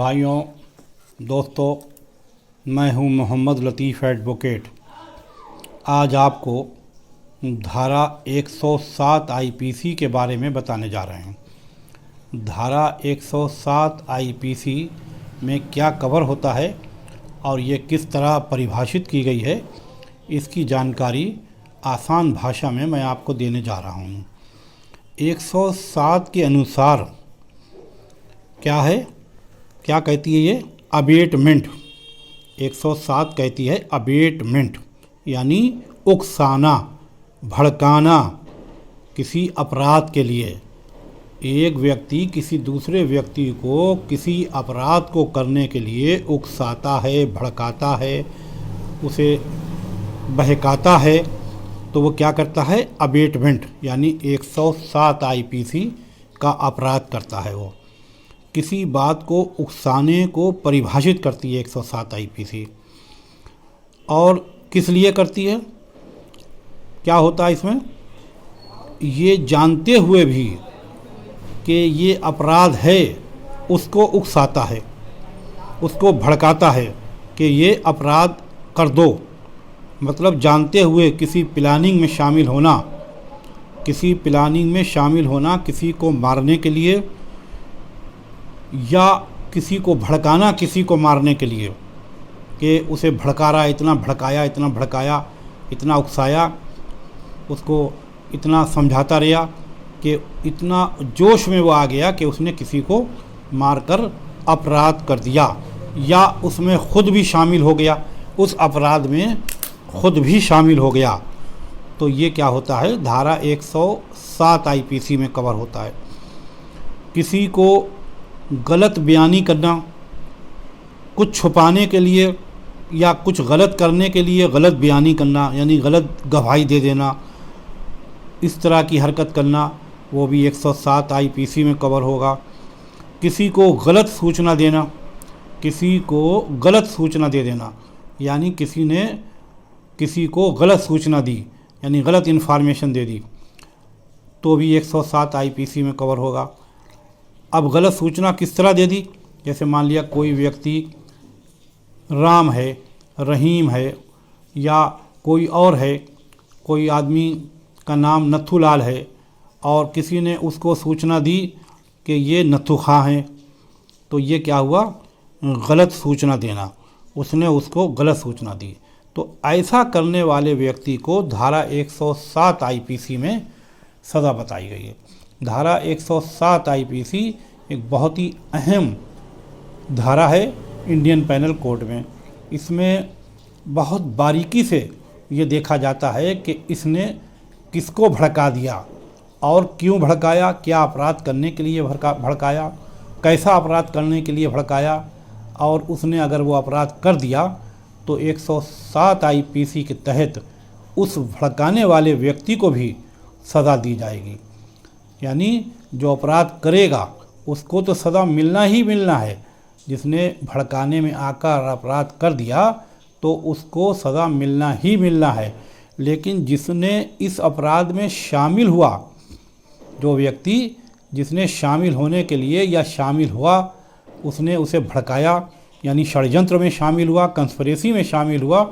भाइयों दोस्तों, मैं हूं मोहम्मद लतीफ़ एडवोकेट। आज आपको धारा 107 आईपीसी के बारे में बताने जा रहे हैं। धारा 107 आईपीसी में क्या कवर होता है और ये किस तरह परिभाषित की गई है, इसकी जानकारी आसान भाषा में मैं आपको देने जा रहा हूँ। 107 के अनुसार क्या है, क्या कहती है ये? अबेटमेंट। 107 कहती है अबेटमेंट, यानी उकसाना, भड़काना किसी अपराध के लिए। एक व्यक्ति किसी दूसरे व्यक्ति को किसी अपराध को करने के लिए उकसाता है, भड़काता है, उसे बहकाता है, तो वो क्या करता है? अबेटमेंट, यानी 107 आईपीसी का अपराध करता है। वो किसी बात को उकसाने को परिभाषित करती है 107 आईपीसी। और किस लिए करती है? क्या होता है इसमें? ये जानते हुए भी कि ये अपराध है, उसको उकसाता है, उसको भड़काता है कि ये अपराध कर दो। मतलब जानते हुए किसी प्लानिंग में शामिल होना, किसी प्लानिंग में शामिल होना, किसी को मारने के लिए या किसी को भड़काना, किसी को मारने के लिए, कि उसे भड़का रहा, इतना भड़काया, इतना भड़काया, इतना उकसाया, उसको इतना समझाता रहा कि इतना जोश में वो आ गया कि उसने किसी को मारकर अपराध कर दिया, या उसमें खुद भी शामिल हो गया, उस अपराध में खुद भी शामिल हो गया। तो ये क्या होता है? धारा 107 आईपीसी में कवर होता है। किसी को गलत बयानी करना, कुछ छुपाने के लिए या कुछ गलत करने के लिए गलत बयानी करना, यानी गलत गवाही दे देना, इस तरह की हरकत करना, वो भी 107 आईपीसी में कवर होगा। किसी को गलत सूचना देना, किसी को गलत सूचना दे देना, यानी किसी ने किसी को गलत सूचना दी, यानी गलत इन्फॉर्मेशन दे दी, तो भी 107 आईपीसी में कवर होगा। अब गलत सूचना किस तरह दे दी? जैसे मान लिया कोई व्यक्ति राम है, रहीम है, या कोई और है, कोई आदमी का नाम नथुलाल है, और किसी ने उसको सूचना दी कि ये नथु खां हैं, तो ये क्या हुआ? गलत सूचना देना। उसने उसको गलत सूचना दी। तो ऐसा करने वाले व्यक्ति को धारा 107 आईपीसी में सज़ा बताई गई है। धारा 107 आईपीसी एक बहुत ही अहम धारा है इंडियन पैनल कोड में। इसमें बहुत बारीकी से ये देखा जाता है कि इसने किसको भड़का दिया और क्यों भड़काया, क्या अपराध करने के लिए भड़काया, कैसा अपराध करने के लिए भड़काया, और उसने अगर वो अपराध कर दिया तो 107 आईपीसी के तहत उस भड़काने वाले व्यक्ति को भी सज़ा दी जाएगी। यानी जो अपराध करेगा उसको तो सज़ा मिलना ही मिलना है। जिसने भड़काने में आकर अपराध कर दिया तो उसको सज़ा मिलना ही मिलना है। लेकिन जिसने इस अपराध में शामिल हुआ, जो व्यक्ति जिसने शामिल होने के लिए या शामिल हुआ, उसने उसे भड़काया, यानी षड्यंत्र में शामिल हुआ, कंस्पिरेसी में शामिल हुआ,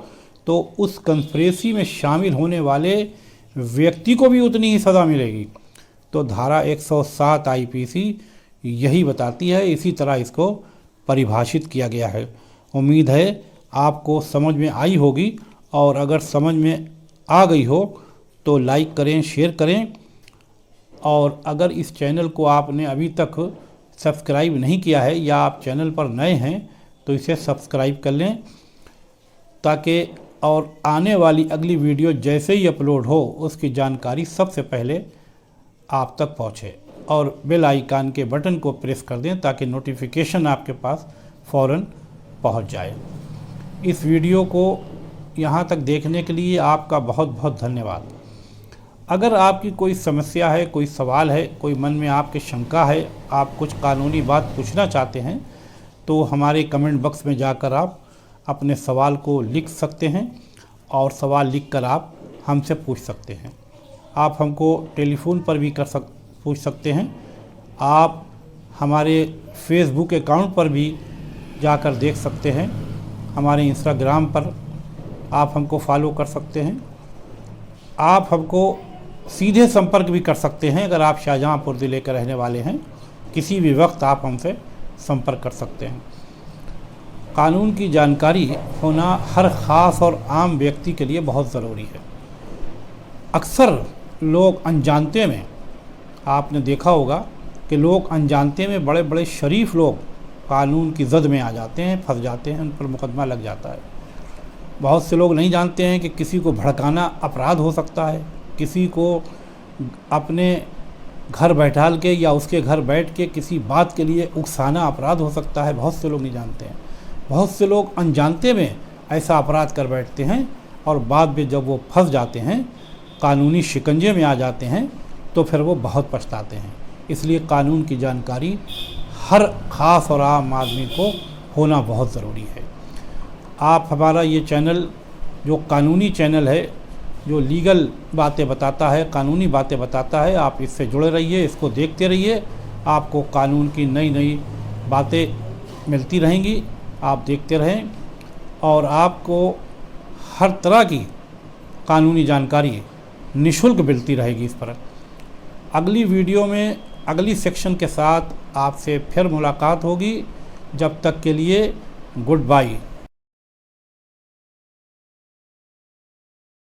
तो उस कंस्पिरेसी में शामिल होने वाले व्यक्ति को भी उतनी ही सज़ा मिलेगी। तो धारा 107 आईपीसी यही बताती है, इसी तरह इसको परिभाषित किया गया है। उम्मीद है आपको समझ में आई होगी, और अगर समझ में आ गई हो तो लाइक करें, शेयर करें, और अगर इस चैनल को आपने अभी तक सब्सक्राइब नहीं किया है या आप चैनल पर नए हैं तो इसे सब्सक्राइब कर लें, ताकि और आने वाली अगली वीडियो जैसे ही अपलोड हो उसकी जानकारी सबसे पहले आप तक पहुँचे। और बेल आइकन के बटन को प्रेस कर दें ताकि नोटिफिकेशन आपके पास फ़ौरन पहुँच जाए। इस वीडियो को यहाँ तक देखने के लिए आपका बहुत बहुत धन्यवाद। अगर आपकी कोई समस्या है, कोई सवाल है, कोई मन में आपके शंका है, आप कुछ कानूनी बात पूछना चाहते हैं, तो हमारे कमेंट बॉक्स में जाकर आप अपने सवाल को लिख सकते हैं, और सवाल लिखकर आप हमसे पूछ सकते हैं। आप हमको टेलीफोन पर भी पूछ सकते हैं। आप हमारे फेसबुक अकाउंट पर भी जाकर देख सकते हैं। हमारे इंस्टाग्राम पर आप हमको फॉलो कर सकते हैं। आप हमको सीधे संपर्क भी कर सकते हैं। अगर आप शाहजहाँपुर ज़िले के रहने वाले हैं, किसी भी वक्त आप हमसे संपर्क कर सकते हैं। कानून की जानकारी होना हर ख़ास और आम व्यक्ति के लिए बहुत ज़रूरी है। अक्सर लोग अनजानते में, आपने देखा होगा कि लोग अनजानते में, बड़े बड़े शरीफ लोग कानून की जद में आ जाते हैं, फंस जाते हैं, उन पर मुकदमा लग जाता है। बहुत से लोग नहीं जानते हैं कि किसी को भड़काना अपराध हो सकता है, किसी को अपने घर बैठाल के या उसके घर बैठ के किसी बात के लिए उकसाना अपराध हो सकता है। बहुत से लोग नहीं जानते हैं। बहुत से लोग अनजानते में ऐसा अपराध कर बैठते हैं और बाद में जब वो फंस जाते हैं, कानूनी शिकंजे में आ जाते हैं, तो फिर वो बहुत पछताते हैं। इसलिए कानून की जानकारी हर ख़ास और आम आदमी को होना बहुत ज़रूरी है। आप हमारा ये चैनल जो कानूनी चैनल है, जो लीगल बातें बताता है, कानूनी बातें बताता है, आप इससे जुड़े रहिए, इसको देखते रहिए। आपको कानून की नई नई बातें मिलती रहेंगी, आप देखते रहें और आपको हर तरह की कानूनी जानकारी निःशुल्क मिलती रहेगी इस पर। अगली वीडियो में अगली सेक्शन के साथ आपसे फिर मुलाकात होगी। जब तक के लिए गुड बाय।